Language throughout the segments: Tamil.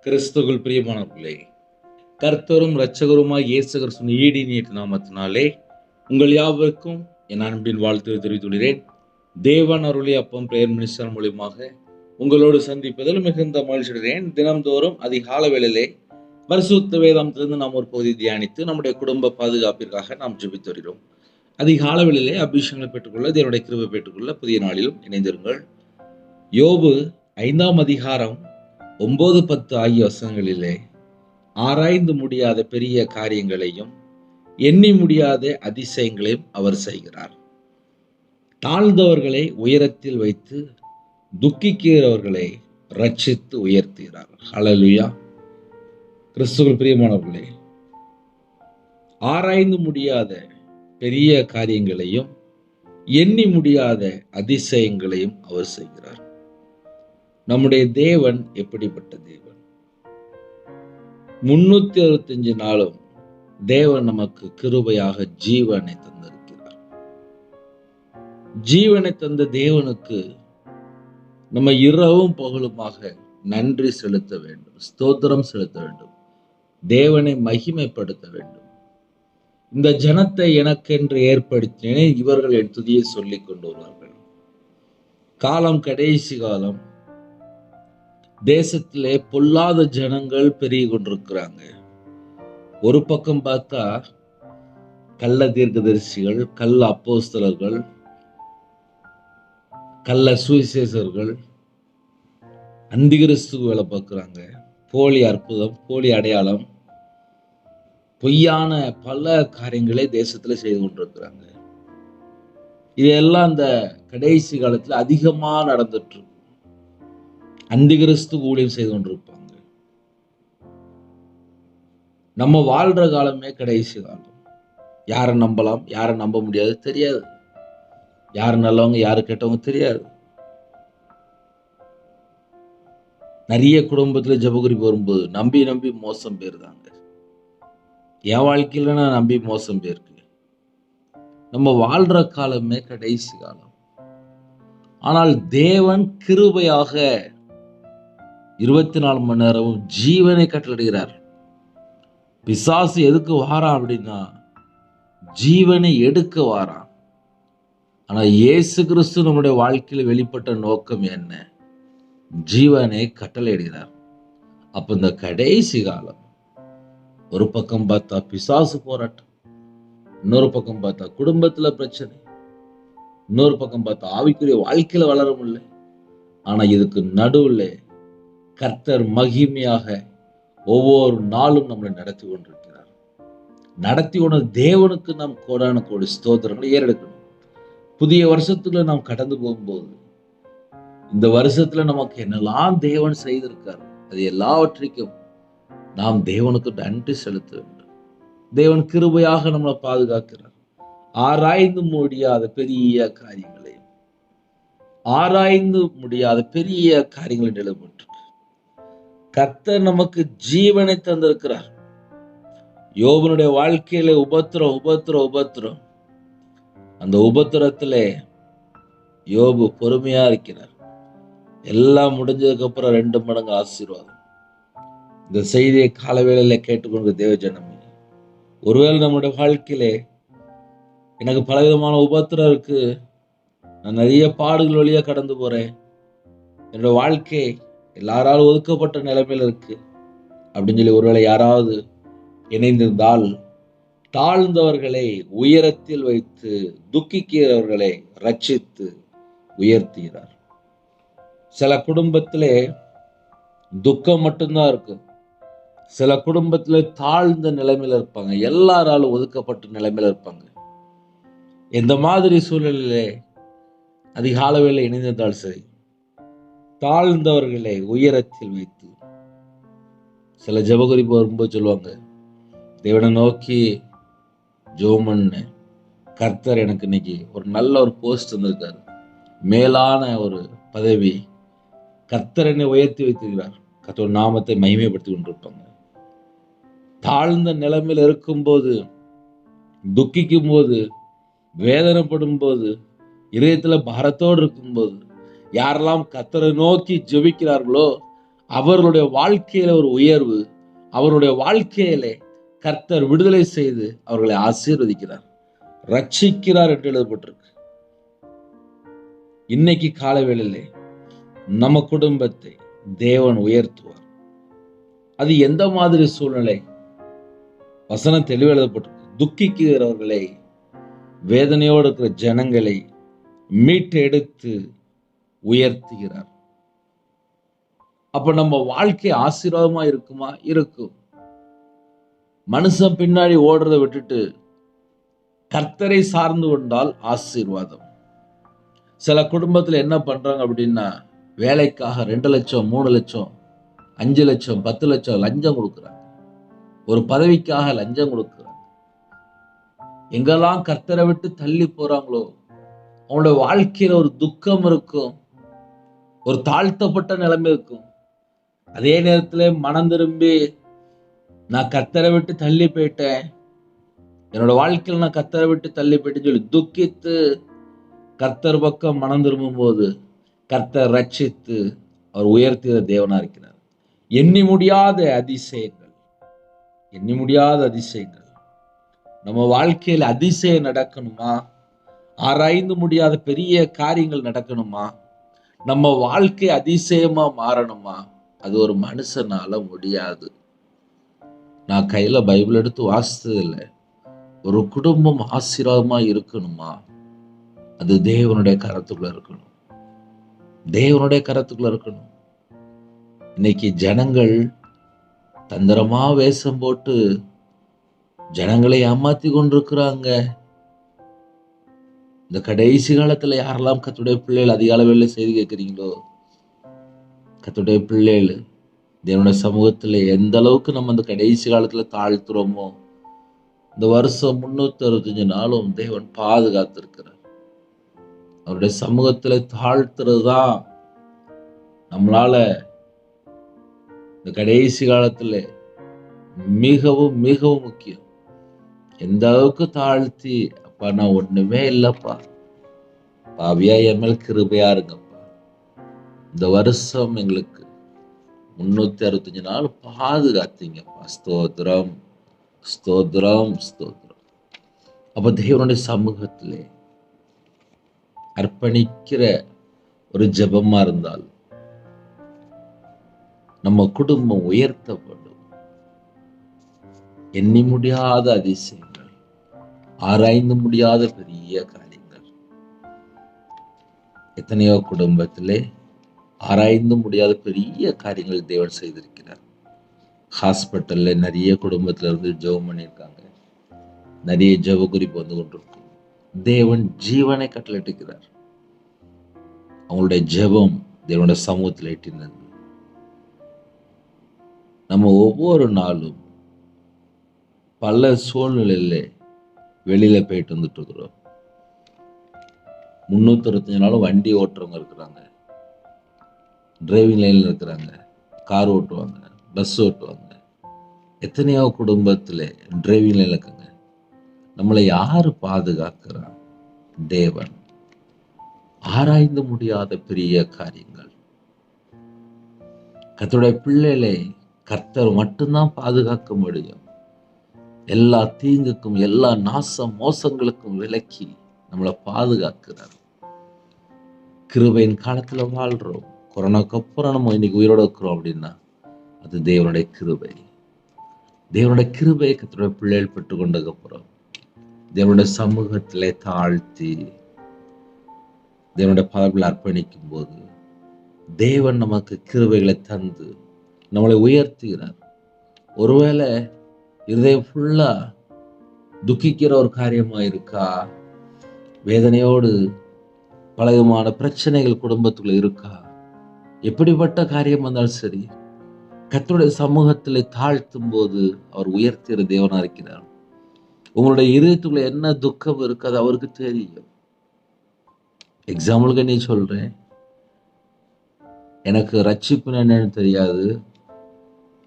கிறிஸ்துவுக்குள் பிரியமானவர்களே, கர்த்தரும் இரட்சகருமாய் இயேசு கிறிஸ்துவின் ஈடினியேற்ற நாமத்தினாலே உங்கள் யாவருக்கும் என் அன்பின் வாழ்த்துக்களை தெரிவித்துள்ளேன். தேவன் அருளிய அப்பம் பிரேயர் மினிஸ்டர் மூலியமாக உங்களோடு சந்திப்பதில் மிகுந்த மகிழ்ச்சியடைகிறேன். தினம்தோறும் அதிகால வேளையிலே பரிசுத்த வேதாந்தத்திலிருந்து நாம் ஒரு பகுதி தியானித்து நம்முடைய குடும்ப பாதுகாப்பிற்காக நாம் ஜெபித்து வருகிறோம். அதிகால வேளையிலே அபிஷேகங்களை பெற்றுக்கொள்ள, தேவனுடைய கிருபை பெற்றுக்கொள்ள புதிய நாளிலும் இணைந்திருங்கள். யோபு 5ஆம் அதிகாரம் 9-10 ஆகிய வசனங்களிலே ஆராய்ந்து முடியாத பெரிய காரியங்களையும் எண்ணி முடியாத அதிசயங்களையும் அவர் செய்கிறார். தாழ்ந்தவர்களை உயரத்தில் வைத்து துக்கிக்கிறவர்களை ரட்சித்து உயர்த்துகிறார். ஹல்லேலூயா. கிறிஸ்துவுக்குள் பிரியமானவர்களே, ஆராய்ந்து முடியாத பெரிய காரியங்களையும் எண்ணி முடியாத அதிசயங்களையும் அவர் செய்கிறார். நம்முடைய தேவன் எப்படிப்பட்ட தேவன்? 365 நாளும் தேவன் நமக்கு கிருபையாக ஜீவனை தந்திருக்கிறார். ஜீவனை தந்த தேவனுக்கு நம்ம இரவும் பகலுமாக நன்றி செலுத்த வேண்டும், ஸ்தோத்திரம் செலுத்த வேண்டும், தேவனை மகிமைப்படுத்த வேண்டும். இந்த ஜனத்தை எனக்கென்று ஏற்படுத்தினேன், இவர்கள் என் துதியை சொல்லிக் கொண்டு வருவார்கள். காலம் கடைசி காலம். தேசத்திலே பொல்லாத ஜனங்கள் பெருகி கொண்டிருக்கிறாங்க. ஒரு பக்கம் பார்த்தா கள்ள தீர்க்கதரிசிகள், கள்ள அப்போஸ்தலர்கள், கள்ள சுவிசேஷர்கள் அந்திகிறிஸ்துக்கு வேலை பார்க்குறாங்க. போலி அற்புதம், போலி அடையாளம், பொய்யான பல காரியங்களை தேசத்துல செய்து கொண்டிருக்கிறாங்க. இதெல்லாம் அந்த கடைசி காலத்துல அதிகமா நடந்துட்டு இருக்கு. அந்திகிறிஸ்து ஊழியம் செய்து கொண்டிருப்பாங்க. நம்ம வாழ்ற காலமே கடைசி காலம். யாரை நம்பலாம், யாரை நம்ப முடியாது தெரியாது. யாரு நல்லவங்க, யாரு கெட்டவங்க தெரியாது. நிறைய குடும்பத்துல ஜெபக்குறிப்பு வரும்போது நம்பி நம்பி மோசம் போயிருந்தாங்க. என் வாழ்க்கையில நான் நம்பி மோசம் போயிருக்கு. நம்ம வாழ்ற காலமே கடைசி காலம். ஆனால் தேவன் கிருபையாக 24 மணி நேரமும் ஜீவனை கட்டளையிடுகிறார். பிசாசு எதுக்கு வாரான் அப்படின்னா ஜீவனை எடுக்க வாரான். ஆனா இயேசு கிறிஸ்து நம்முடைய வாழ்க்கையில வெளிப்பட்ட நோக்கம் என்ன? ஜீவனை கட்டளையிடுகிறார். அப்ப இந்த கடைசி காலம், ஒரு பக்கம் பார்த்தா பிசாசு போராட்டம், இன்னொரு பக்கம் பார்த்தா குடும்பத்துல பிரச்சனை, இன்னொரு பக்கம் பார்த்தா ஆவிக்குரிய வாழ்க்கையில வளர முடியல. ஆனா இதுக்கு நடுவுல கர்த்தர் மகிமையாக ஒவ்வொரு நாளும் நம்மளை நடத்தி கொண்டிருக்கிறார். நடத்தி கொண்ட தேவனுக்கு நாம் கோடான கோடி ஸ்தோத்திரங்களை ஏறெடுக்கணும். புதிய வருஷத்துல நாம் கடந்து போகும்போது இந்த வருஷத்துல நமக்கு என்னெல்லாம் தேவன் செய்திருக்கார், அது எல்லாவற்றையும் நாம் தேவனுக்கு நன்றி செலுத்த வேண்டும். தேவன் கிருபையாக நம்மளை பாதுகாக்கிறார். ஆராய்ந்து முடியாத பெரிய காரியங்களையும் ஆராய்ந்து முடியாத பெரிய காரியங்கள் நிலப்பட்டு கர்த்தர் நமக்கு ஜீவனை தந்திருக்கிறார். யோபனுடைய வாழ்க்கையில உபத்திரம். அந்த உபத்திரத்திலே யோபு பொறுமையா இருக்கிறார். எல்லாம் முடிஞ்சதுக்கு அப்புறம் 2 மடங்கு ஆசீர்வாதம். இந்த செய்தியை காலவேளையில கேட்டுக்கொண்டு தேவ ஜனமே, ஒருவேளை நம்முடைய வாழ்க்கையிலே எனக்கு பலவிதமான உபத்திரம் இருக்கு, நான் நிறைய பாடுகள் வழியா கடந்து போறேன், என்னோட வாழ்க்கை எல்லாராலும் ஒதுக்கப்பட்ட நிலைமையில இருக்கு அப்படின்னு சொல்லி ஒருவேளை யாராவது இணைந்திருந்தால், தாழ்ந்தவர்களை உயரத்தில் வைத்து துக்கிக்கிறவர்களை ரட்சித்து உயர்த்துகிறார். சில குடும்பத்திலே துக்கம் மட்டும்தான் இருக்கு. சில குடும்பத்திலே தாழ்ந்த நிலைமையில இருப்பாங்க, எல்லாராலும் ஒதுக்கப்பட்ட நிலைமையில இருப்பாங்க. எந்த மாதிரி சூழ்நிலையிலே அதிகால வேளை இணைந்திருந்தால் சரி, தாழ்ந்தவர்களை உயரத்தில் வைத்து, சில ஜெபக்குறிப்பு வரும்போது சொல்லுவாங்க, தேவனை நோக்கி ஜெபம் பண்ண கர்த்தர் எனக்கு இன்னைக்கு ஒரு நல்ல ஒரு போஸ்ட் வந்திருக்காரு, மேலான ஒரு பதவி, கர்த்தர் என்னை உயர்த்தி வைத்திருக்கிறார், கர்த்தர் நாமத்தை மகிமைப்படுத்தி கொண்டிருப்பாங்க. தாழ்ந்த நிலைமையில் இருக்கும்போது, துக்கிக்கும் போது, வேதனைப்படும் போது, இதயத்துல பாரத்தோடு இருக்கும்போது, யாரெல்லாம் கர்த்தரை நோக்கி ஜெபிக்கிறார்களோ அவர்களுடைய வாழ்க்கையில ஒரு உயர்வு, அவருடைய வாழ்க்கையிலே கர்த்தர் விடுதலை செய்து அவர்களை ஆசீர்வதிக்கிறார், ரட்சிக்கிறார் என்று எழுதப்பட்டிருக்கு. இன்னைக்கு காலவேளையிலே நம்ம குடும்பத்தை தேவன் உயர்த்துவார். அது எந்த மாதிரி சூழ்நிலை? வசனம் தெளிவாக எழுதப்பட்டிருக்கு. துக்கிக்கிறவர்களை, வேதனையோடு இருக்கிற ஜனங்களை மீட்டெடுத்து உயர்த்துகிறார். அப்ப நம்ம வாழ்க்கை ஆசீர்வாதமா இருக்குமா? இருக்கும். மனுஷன் பின்னாடி ஓடுறதை விட்டுட்டு கர்த்தரை சார்ந்து கொண்டால் ஆசீர்வாதம். சில குடும்பத்துல என்ன பண்றாங்க அப்படின்னா, வேலைக்காக 2 லட்சம் 3 லட்சம் 5 லட்சம் 10 லட்சம் லஞ்சம் கொடுக்குறாங்க. ஒரு பதவிக்காக லஞ்சம் கொடுக்குறாங்க. எங்கெல்லாம் கர்த்தரை விட்டு தள்ளி போறாங்களோ அவங்களோட வாழ்க்கையில ஒரு துக்கம் இருக்கும், ஒரு தாழ்த்தப்பட்ட நிலைமை இருக்கும். அதே நேரத்துல மனம் திரும்பி நான் கர்த்தரை விட்டு தள்ளி போயிட்டேன், என்னோட வாழ்க்கையில் நான் கர்த்தரை விட்டு தள்ளி போயிட்டேன்னு சொல்லி துக்கித்து கர்த்தர் பக்கம் மனம் திரும்பும் போது கர்த்தர் ரட்சித்து அவர் உயர்த்திய தேவனா இருக்கிறார். எண்ணி முடியாத அதிசயங்கள், எண்ணி முடியாத அதிசயங்கள் நம்ம வாழ்க்கையில் அதிசயம் நடக்கணுமா? ஆராய்ந்து முடியாத பெரிய காரியங்கள் நடக்கணுமா? நம்ம வாழ்க்கை அதிசயமா மாறணுமா? அது ஒரு மனுஷனால முடியாது. நான் கையில பைபிள் எடுத்து வாசித்தது இல்லை. ஒரு குடும்பம் ஆசீர்வாதமா இருக்கணுமா? அது தேவனுடைய கரத்துக்குள்ள இருக்கணும், தேவனுடைய கரத்துக்குள்ள இருக்கணும். இன்னைக்கு ஜனங்கள் தந்திரமா வேஷம் போட்டு ஜனங்களை ஏமாத்தி கொண்டிருக்கிறாங்க. இந்த கடைசி காலத்துல யாரெல்லாம் கர்த்தருடைய பிள்ளைகள் அதிகால வேலை செய்து கேட்கிறீங்களோ, கர்த்தருடைய பிள்ளைகள் தேவனுடைய சமூகத்துல எந்த அளவுக்கு நம்ம இந்த கடைசி காலத்துல தாழ்த்துறோமோ, இந்த வருஷம் 365 நாளும் தேவன் பாதுகாத்திருக்கிறார். அவருடைய சமூகத்துல தாழ்த்துறதுதான் நம்மளால இந்த கடைசி காலத்துல மிகவும் மிகவும் முக்கியம். எந்த அளவுக்கு தாழ்த்தி, அப்பா நான் ஒண்ணுமே இல்லப்பா, பாவியா என் மேல் கிருபையா இருங்கப்பா, இந்த வருஷம் எங்களுக்கு 365 நாள் பாதுகாத்தீங்கப்பா, ஸ்தோத்திரம் ஸ்தோத்திரம் ஸ்தோத்திரம். அப்ப தேவனுடைய சமூகத்திலே அர்ப்பணிக்கிற ஒரு ஜெபமா இருந்தால் நம்ம குடும்பம் உயர்த்தப்படும். எண்ணி முடியாத அதிசயங்கள், ஆராய்ந்து முடியாத பெரிய காரியங்கள். எத்தனையோ குடும்பத்திலே ஆராய்ந்து முடியாத பெரிய காரியங்கள் தேவன் செய்திருக்கிறார். ஹாஸ்பிட்டல்ல நிறைய குடும்பத்துல இருந்து ஜெபம் பண்ணியிருக்காங்க. நிறைய ஜெப குறிப்பு வந்து கொண்டிருக்கும். தேவன் ஜீவனை கட்டளையிட்டிருக்கிறார். அவங்களுடைய ஜெபம் தேவனுடைய சமூகத்தில் எட்டினது. நம்ம ஒவ்வொரு நாளும் பல சூழ்நிலையில வெளியில போயிட்டு வந்துட்டு இருக்கிறோம். 365 நாளும் வண்டி ஓட்டுறவங்க இருக்கிறாங்க, டிரைவிங் லைன்ல இருக்கிறாங்க, கார் ஓட்டுவாங்க, பஸ் ஓட்டுவாங்க. எத்தனையோ குடும்பத்துல டிரைவிங் லைன்ல இருக்காங்க. நம்மளை யாரு பாதுகாக்கிறான்? தேவன். ஆராய்ந்து முடியாத பெரிய காரியங்கள். கர்த்தருடைய பிள்ளைகளை கர்த்தர் மட்டும்தான் பாதுகாக்க முடியும். எல்லா தீங்குக்கும் எல்லா நாச மோசங்களுக்கும் விலக்கி நம்மளை பாதுகாக்கிறார். கிருபையின் காலத்துல வாழ்றோம். கொரோனாக்கு அப்புறம் நம்ம இன்னைக்கு உயிரோட இருக்கிறோம் அப்படின்னா அது தேவனுடைய கிருபை. தேவனுடைய கிருபையை கர்த்தருடைய பிள்ளைகள் பெற்றுக்கொண்டதுக்கு அப்புறம் தேவனுடைய சமூகத்திலே தாழ்த்தி தேவனுடைய பாதத்தில் அர்ப்பணிக்கும் போது தேவன் நமக்கு கிருபைகளை தந்து நம்மளை உயர்த்துகிறார். ஒருவேளை இருதயம் ஃபுல்லா துக்கிக்கிற ஒரு காரியமா இருக்கா, வேதனையோடு பலவிதமான பிரச்சனைகள் குடும்பத்துக்குள்ள இருக்கா, எப்படிப்பட்ட காரியம் வந்தாலும் சரி, கர்த்தருடைய சமூகத்தில் தாழ்த்தும் போது அவர் உயர்த்துகிற தேவனா இருக்கிறார். உங்களுடைய இதயத்துக்குள்ள என்ன துக்கம் இருக்கு அது அவருக்கு தெரியும். எக்ஸாம்பிளுக்கு நீ சொல்றேன், எனக்கு ரட்சிப்புனா என்னன்னு தெரியாது,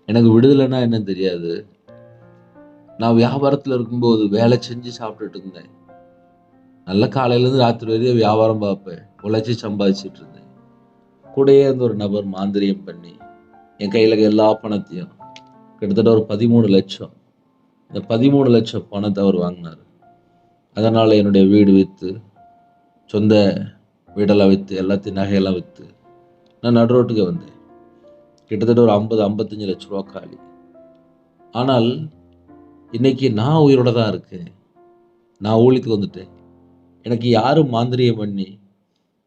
எனக்கு விடுதலைன்னா என்னன்னு தெரியாது. நான் வியாபாரத்துல இருக்கும்போது வேலை செஞ்சு சாப்பிட்டுட்டு இருந்தேன். நல்ல காலையில இருந்து ராத்திரி வரையும் வியாபாரம் பார்ப்பேன், உழைச்சி சம்பாதிச்சுட்டு இருந்தேன். கூடயே இருந்த ஒரு நபர் மாந்திரியம் பண்ணி என் கையில் எல்லா பணத்தையும், கிட்டத்தட்ட ஒரு 13 லட்சம், இந்த 13 லட்சம் பணத்தை அவர் வாங்கினார். அதனால் என்னுடைய வீடு விற்று, சொந்த வீடெல்லாம் விற்று, எல்லாத்தையும் நகையெல்லாம் விற்று நான் நடு ரோட்டுக்கு வந்தேன். கிட்டத்தட்ட ஒரு 50-55 லட்ச ரூபா காலி. ஆனால் இன்னைக்கு நான் உயிரோட தான் இருக்கேன். நான் ஊழியத்துக்கு வந்துட்டேன். எனக்கு யாரும் மாந்திரியம் பண்ணி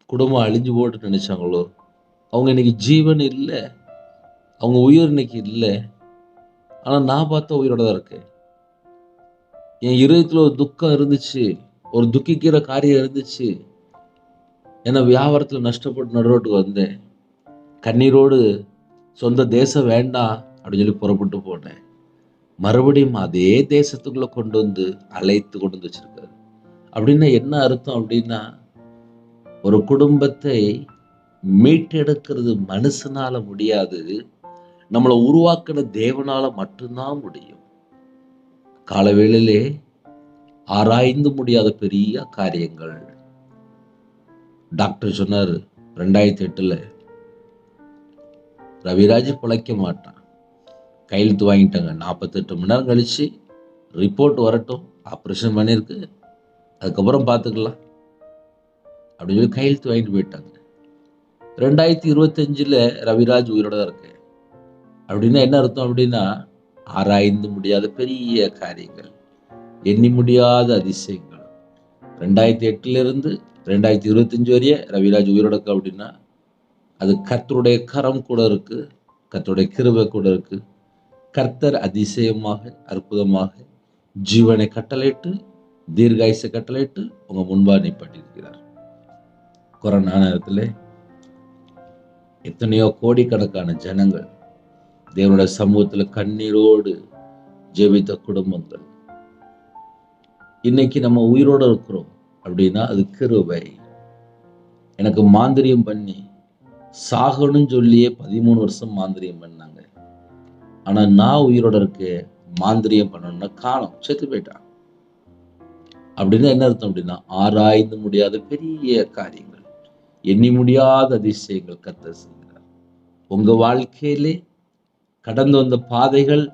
குடும்பம் அழிஞ்சு போட்டு நினைச்சாங்களோ, அவங்க இன்னைக்கு ஜீவன் இல்லை, அவங்க உயிர் இன்னைக்கு இல்லை. ஆனால் நான் பார்த்த உயிரோட தான் இருக்கேன். என் இதயத்தில் ஒரு துக்கம் இருந்துச்சு, ஒரு துக்கிக்கிற காரியம் இருந்துச்சு. ஏன்னா வியாபாரத்தில் நஷ்டப்பட்டு நடுரோட்டுக்கு வந்தேன். கண்ணீரோடு சொந்த தேசம் வேண்டாம் அப்படின்னு சொல்லி புறப்பட்டு போனேன். மறுபடியும் அதே தேசத்துக்குள்ள கொண்டு வந்து அழைத்து கொண்டு வந்து வச்சிருக்காரு. அப்படின்னா என்ன அர்த்தம் அப்படின்னா, ஒரு குடும்பத்தை மீட்டெடுக்கிறது மனுஷனால முடியாது, நம்மளை உருவாக்கின தேவனால மட்டும்தான் முடியும். காலவேளையிலே ஆராய்ந்து முடியாத பெரிய காரியங்கள். டாக்டர் சொன்னார் 2008 ரவிராஜ் பிழைக்க மாட்டான். கையெழுத்து வாங்கிட்டாங்க. 48 மணி நேரம் கழிச்சு ரிப்போர்ட் வரட்டும், ஆப்ரேஷன் பண்ணியிருக்கு, அதுக்கப்புறம் பார்த்துக்கலாம் அப்படின்னு சொல்லி கையெழுத்து வாங்கிட்டு போயிட்டாங்க. 2025 ரவிராஜ் உயிரோட தான் இருக்கு. அப்படின்னா என்ன அர்த்தம் அப்படின்னா, ஆராய்ந்து முடியாத பெரிய காரியங்கள், எண்ணி முடியாத அதிசயங்கள். 2008 2025 வரைய ரவிராஜ் உயிரோட இருக்கு அப்படின்னா, அது கர்த்தருடைய கரம் கூட இருக்கு, கர்த்தருடைய கிருபை கூட இருக்கு. கர்த்தர் அதிசயமாக அற்புதமாக ஜீவனை கட்டளையிட்டு, தீர்காயுசை கட்டளையிட்டு உங்க முன்பா நிப்பாட்டியிருக்கிறார். கொரோனா நேரத்தில் எத்தனையோ கோடிக்கணக்கான ஜனங்கள் தேவனுடைய சமூகத்தில் கண்ணீரோடு ஜெபித்த குடும்பங்கள். இன்னைக்கு நம்ம உயிரோடு இருக்கிறோம் அப்படின்னா அது கிருபை. எனக்கு மாந்திரியம் பண்ணி சாகணும்னு சொல்லியே 13 வருஷம் மாந்திரியம் பண்ணாங்க. ஆனா நான் உயிரோட இருக்க, மாந்திரியம் பண்ணணும்னா காலம் செத்து போயிட்டான். அப்படின்னா என்ன அர்த்தம் அப்படின்னா, ஆராய்ந்து முடியாத பெரிய காரியங்கள், எண்ணி முடியாத அதிசயங்கள் கர்த்தர் செய்கிறார். உங்க வாழ்க்கையிலே கடந்து வந்த பாதைகள்,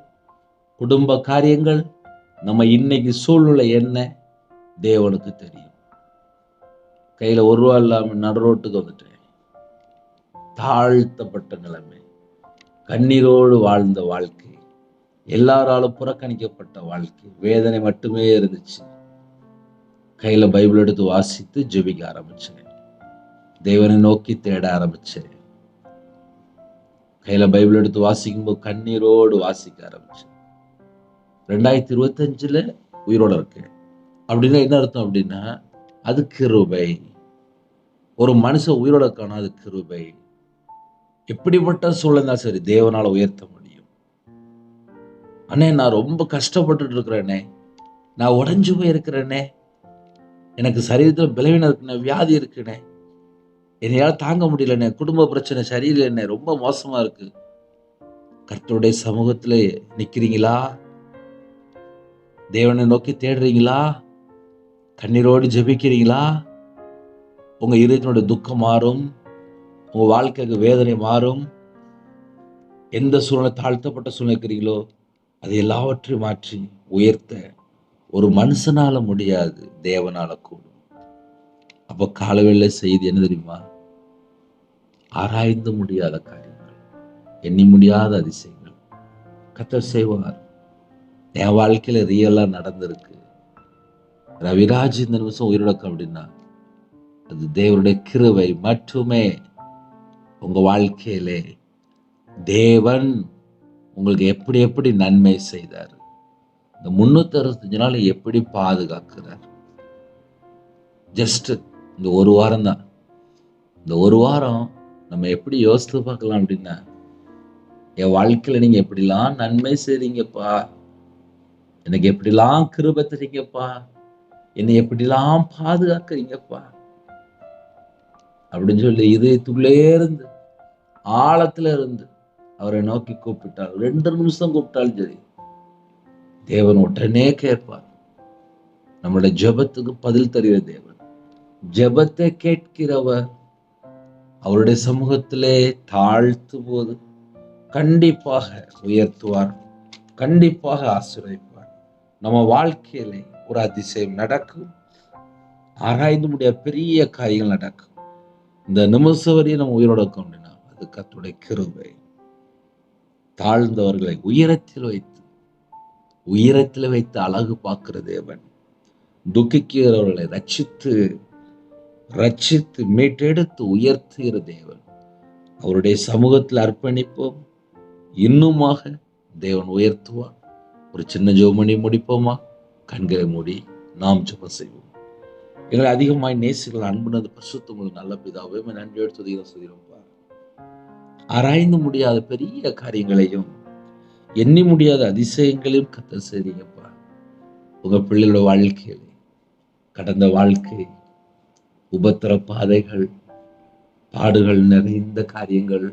குடும்ப காரியங்கள், நம்ம இன்னைக்கு சூழ்நிலை என்ன தேவனுக்கு தெரியும். கையில 1 ரூபா இல்லாம நடுரோட்டுக்கு வந்துட்டேன். தாழ்த்தப்பட்ட நிலைமை, கண்ணீரோடு வாழ்ந்த வாழ்க்கை, எல்லாராலும் புறக்கணிக்கப்பட்ட வாழ்க்கை, வேதனை மட்டுமே இருந்துச்சு. கையில பைபிள் எடுத்து வாசித்து ஜெபிக்க ஆரம்பிச்சேன். தேவனை நோக்கி தேட ஆரம்பிச்சேன். கையில பைபிள் எடுத்து வாசிக்கும் போது கண்ணீரோடு வாசிக்க ஆரம்பிச்சேன். 2025 உயிரோட இருக்கேன் அப்படின்னா என்ன அர்த்தம் அப்படின்னா, அது கிருபை. ஒரு மனுஷன் உயிரோட இருக்கானா அது கிருபை. எப்படிப்பட்ட சூழ்நிலை சரி, தேவனால உயர்த்த முடியும். அண்ணே நான் ரொம்ப கஷ்டப்பட்டு இருக்கிறேனே, நான் உடைஞ்சு போய் இருக்கிறேனே, எனக்கு சரீரத்தில் பலவீனம் இருக்குனே, வியாதி இருக்குனே, என்னையால தாங்க முடியலண்ணே, குடும்ப பிரச்சனை சரியில்லைண்ணே, ரொம்ப மோசமா இருக்கு. கர்த்தருடைய சமூகத்துல நிக்கிறீங்களா? தேவனை நோக்கி தேடுறீங்களா? கண்ணீரோடு ஜெபிக்கிறீங்களா? உங்க இதயத்தினுடைய துக்கம் மாறும், உங்க வாழ்க்கைக்கு வேதனை மாறும். எந்த சூழ்நிலை தாழ்த்தப்பட்ட சூழ்நிலை இருக்கிறீங்களோ அது எல்லாவற்றையும் மாற்றி உயர்த்த ஒரு மனுஷனால முடியாது, தேவனால கூடும். அப்போ காலவேளை செய்தி என்ன தெரியுமா? ஆராய்ந்து முடியாத காரியங்கள், எண்ணி முடியாத அதிசயங்கள் கர்த்தர் செய்வார். என் வாழ்க்கையில ரியலா நடந்திருக்கு. ரவிராஜ் இந்த நிமிஷம் உயிரிழக்க அப்படின்னா அது தேவனுடைய கிருபை மட்டுமே. உங்க வாழ்க்கையிலே தேவன் உங்களுக்கு எப்படி எப்படி நன்மை செய்தார், இந்த 365 நாள் எப்படி பாதுகாக்கிறார். ஜஸ்ட் இந்த 1 வாரம் தான். இந்த 1 வாரம் நம்ம எப்படி யோசித்து பார்க்கலாம் அப்படின்னா, என் வாழ்க்கையில நீங்க எப்படிலாம் நன்மை செய்றீங்கப்பா, எனக்கு எப்படிலாம் கிருபை தரீங்கப்பா, என்னை எப்படிலாம் பாதுகாக்கிறீங்கப்பா அப்படின்னு சொல்லி இதயத்துள்ளே இருந்து ஆழத்துல இருந்து அவரை நோக்கி கூப்பிட்டால், 2 நிமிஷம் கூப்பிட்டாலும் சரி, தேவன் உடனே கேட்பார். நம்மளுடைய ஜெபத்துக்கு பதில் தருகிற தேவன், ஜெபத்தை கேட்கிறவர். அவருடைய சமூகத்திலே தாழ்த்தும் போது கண்டிப்பாக உயர்த்துவார், கண்டிப்பாக ஆசீர்வதிப்பார். நம்ம வாழ்க்கையில ஒரு அதிசயம் நடக்கும், ஆராய்ந்து முடியாத பெரிய காரியங்கள் நடக்கும். இந்த நிமிஷம் வரையும் நம்ம உயிரோட இருக்கோம் அப்படின்னா அது கர்த்தருடைய கிருபை. தாழ்ந்தவர்களை உயரத்தில் வைத்து அழகு பார்க்கிற தேவன், துக்கிக்கிறவர்களை ரட்சித்து மீட்டெடுத்து உயர்த்துகிற தேவன். அவருடைய சமூகத்தில் அர்ப்பணிப்போம், இன்னுமாக தேவன் உயர்த்துவார். ஒரு சின்ன ஜெபம் பண்ணி முடிப்போமா? கண்களை மூடி நாம் ஜெபம் செய்வோம். எங்களை அதிகமாய் நேசிகள் அன்புனது பரிசுத்தமுள்ள நல்ல பிதாவே, நன்றியோடு துதிக்கிறோம். ஆராய்ந்து முடியாத பெரிய காரியங்களையும் எண்ணி முடியாத அதிசயங்களையும் கர்த்தர் செய்றீங்கப்பா. உங்க பிள்ளைகளோட வாழ்க்கையில கடந்த வாழ்க்கை உபத்திர பாதைகள், பாடுகள் நிறைந்த காரியங்கள்,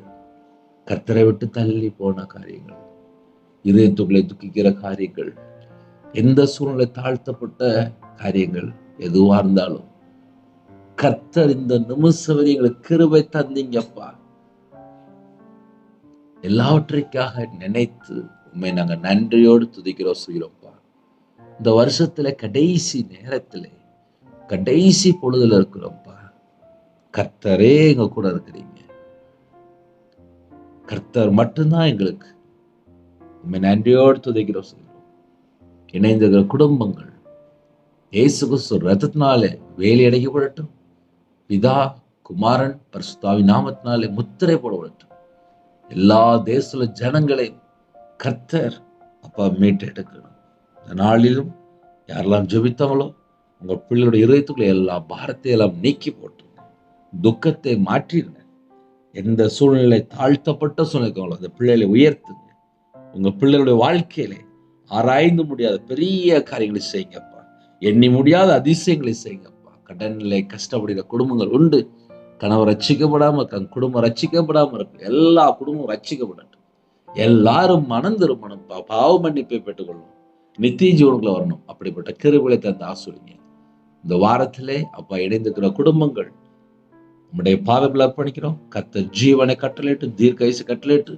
கர்த்தரை விட்டு தள்ளி போன காரியங்கள், இதயத்துக்குள்ளே துக்கிக்கிற காரியங்கள், எந்த சூழ்நிலை தாழ்த்தப்பட்ட காரியங்கள் எதுவா இருந்தாலும் கர்த்தர் இந்த நிமிஷம் வரை எங்களுக்கு கிருபை தந்தீங்கப்பா. எல்லாவற்றைக்காக நினைத்து உண்மை நாங்க நன்றியோடு துதிக்கிறோம் செய்கிறோம்ப்பா. இந்த வருஷத்துல கடைசி நேரத்துல கடைசி பொழுதுல இருக்கிறோம்ப்பா. கர்த்தரே எங்க கூட இருக்கிறீங்க. கர்த்தர் மட்டும்தான் எங்களுக்கு. உண்மை நன்றியோடு துதிக்கிறோம் செய்கிறோம். இணைந்திருக்கிற குடும்பங்கள் இயேசு கிறிஸ்து ரத்தத்தினாலே வேலி அடைக்கப்படட்டும். பிதா, குமாரன், பரிசுத்தாவின் நாமத்தினாலே முத்திரை போடப்படட்டும். எல்லா தேச ஜனங்களையும் கர்த்தர் அப்பா மீட்டெடுக்கணும். இந்த நாளிலும் யாரெல்லாம் ஜெபித்தாங்களோ உங்க பிள்ளைகளுடைய இதயத்துக்குள்ள எல்லா பாரத்தை எல்லாம் நீக்கி போட்டுருங்க, துக்கத்தை மாற்றிடுங்க. எந்த சூழ்நிலை தாழ்த்தப்பட்ட சூழ்நிலைக்காங்களோ அந்த பிள்ளைகளை உயர்த்துங்க. உங்க பிள்ளைகளுடைய வாழ்க்கையில ஆராய்ந்து முடியாத பெரிய காரியங்களை செய்யுங்கப்பா. எண்ணி முடியாத அதிசயங்களை செய்யுங்கப்பா. கடனிலே கஷ்டப்படுகிற குடும்பங்கள் உண்டு. கணவர் ரட்சிக்கப்படாம இருக்காங்க, குடும்பம் ரட்சிக்கப்படாம இருக்கு. எல்லா குடும்பமும் ரட்சிக்கப்படட்டும். எல்லாரும் மனம் திரும்பணும், பாவ மன்னிப்பை பெற்றுக்கொள்ளணும், நித்திய ஜீவனுக்குள்ள வரணும். அப்படிப்பட்ட கிருபைகளை தந்து ஆசீர்வதிங்க. இந்த வாரத்திலே அப்பா இணைந்திருக்கிற குடும்பங்கள் நம்முடைய பாதத்தில் அர்ப்பணிக்கிறோம். கர்த்தர் ஜீவனை கட்டளையிட்டு, தீர்க்காயுசை கட்டளையிட்டு,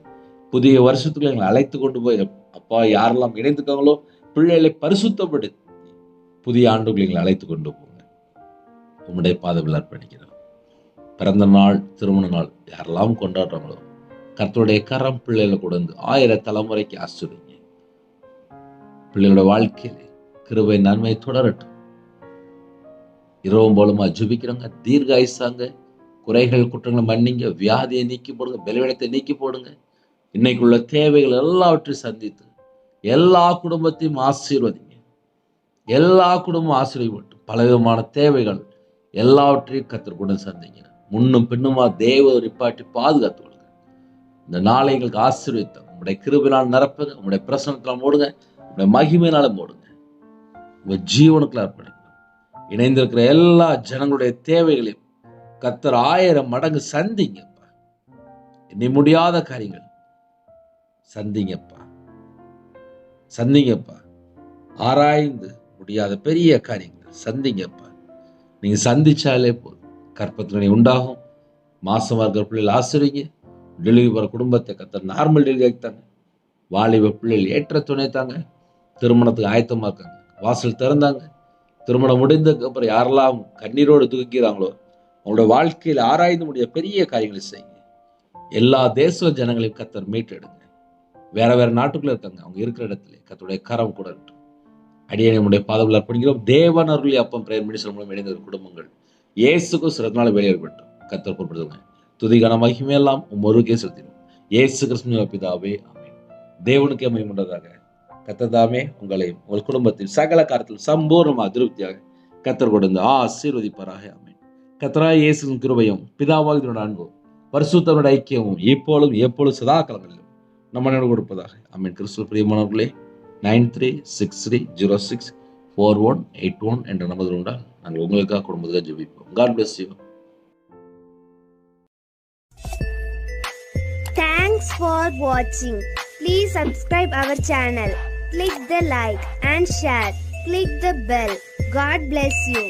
புதிய வருஷத்துக்குள்ள எங்களை அழைத்து கொண்டு போய் அப்பா யாரெல்லாம் இணைந்துக்காங்களோ பிள்ளைகளை பரிசுத்தப்படுத்தி புதிய ஆண்டுகளை எங்களை அழைத்து கொண்டு போங்க. உம்முடைய பாதத்தில் அர்ப்பணிக்கிறோம். பிறந்த நாள், திருமண நாள் யாரெல்லாம் கொண்டாடுறாங்களோ கர்த்தருடைய கரம் பிள்ளைகளை கொண்டு 1000 தலைமுறைக்கு ஆசீர்வதிங்க. பிள்ளைகளோட வாழ்க்கையில கிருபை நன்மை தொடரட்டும். இரவும் போலுமா ஜெபிக்கிறவங்க தீர்காயுசாங்க, குறைகள் குற்றங்களை மன்னிங்க, வியாதியை நீக்கி போடுங்க, பலவீனத்தை நீக்கி போடுங்க. இன்னைக்குள்ள தேவைகள் எல்லாவற்றையும் சந்தித்து எல்லா குடும்பத்தையும் ஆசீர்வதிங்க. எல்லா குடும்பமும் ஆசீர்வதிப்பட்டும். பலவிதமான தேவைகள் எல்லாவற்றையும் கர்த்தர் கூட சந்திங்க. முன்னும் பின்னுமா தேவ நிப்பாட்டி பாதுகாத்து கொள்ளுங்க. இந்த நாளை எங்களுக்கு ஆசீர்வதித்தோம். உங்களுடைய கிருபையினால் நிரப்புங்க, உங்களுடைய பிரசனத்தினால் மூடுங்க, உங்களுடைய மகிமையினால மூடுங்க. உங்க ஜீவனுக்குள்ள அர்ப்பணிக்கணும். இணைந்திருக்கிற எல்லா ஜனங்களுடைய தேவைகளையும் கர்த்தர் 1000 மடங்கு சந்திங்கப்பா. எண்ணி முடியாத காரியங்கள் சந்திங்கப்பா. ஆராய்ந்து முடியாத பெரிய காரியங்கள் சந்திங்கப்பா. நீங்க சந்திச்சாலே போதும். கற்பத்தினை உண்டாகும். மாசமா இருக்கிற பிள்ளைகள் ஆசிரியங்க. டெலிவரி போற குடும்பத்தை கர்த்தர் நார்மல் டெலிவரி ஆகித்தாங்க. வாலிப பிள்ளைகள் ஏற்ற துணை தாங்க. திருமணத்துக்கு ஆயத்தமா இருக்காங்க, வாசல் திறந்தாங்க. திருமணம் முடிந்ததுக்கு அப்புறம் யாரெல்லாம் கண்ணீரோடு துதிக்கிறாங்களோ அவங்களோட வாழ்க்கையில் ஆராய்ந்து முடிய பெரிய காரியங்களை செய்யுங்க. எல்லா தேச ஜனங்களையும் கர்த்தர் மீட்டெடுங்க. வேற நாட்டுக்குள்ள இருக்காங்க, அவங்க இருக்கிற இடத்துல கர்த்தருடைய கரம் கூட இருக்கட்டும். அடியே நம்முடைய பாதங்கள் அர்ப்பணிக்கிறோம். தேவன் அருளி அப்பம் பிரேயர் மினிஸ்டர் மூலம் இணைந்த குடும்பங்கள் இயேசுக்கு சிறந்தநாள் வெளியேறப்பட்டோம். கர்த்தர் பொறுப்படுத்துங்க. துதிகான மகிமையெல்லாம் ஒருக்கே செலுத்தினோம். இயேசு கிறிஸ்து பிதாவே ஆமென். தேவனுக்கே மகிமையுண்டதாக. கர்த்தர் தாமே உங்களையும் உங்கள் குடும்பத்தில் சகல காரியத்தில் சம்பூர்ணமாக திருப்தியாக கர்த்தர் கொடுத்து ஆசீர்வதிப்பாராக. ஆமென். கர்த்தராகிய இயேசுவின் கிருபையும் பிதாவாகிய அன்பும் பரிசுத்தருடைய ஐக்கியமும் இப்பொழுதும் எப்பொழுதும் சதா காலங்களிலும் நம்ம கொடுப்பதாக. ஆமென். கிறிஸ்துவுக்குள் பிரியமானவர்களே, 9363064181 என்ற நம்பர் உண்டால் நாங்கள் உங்களுக்காக குடும்பத்துக்காக ஜெபிப்போம். God bless you. Thanks for watching. Please subscribe our channel. Click the like and share. Click the bell. God bless you.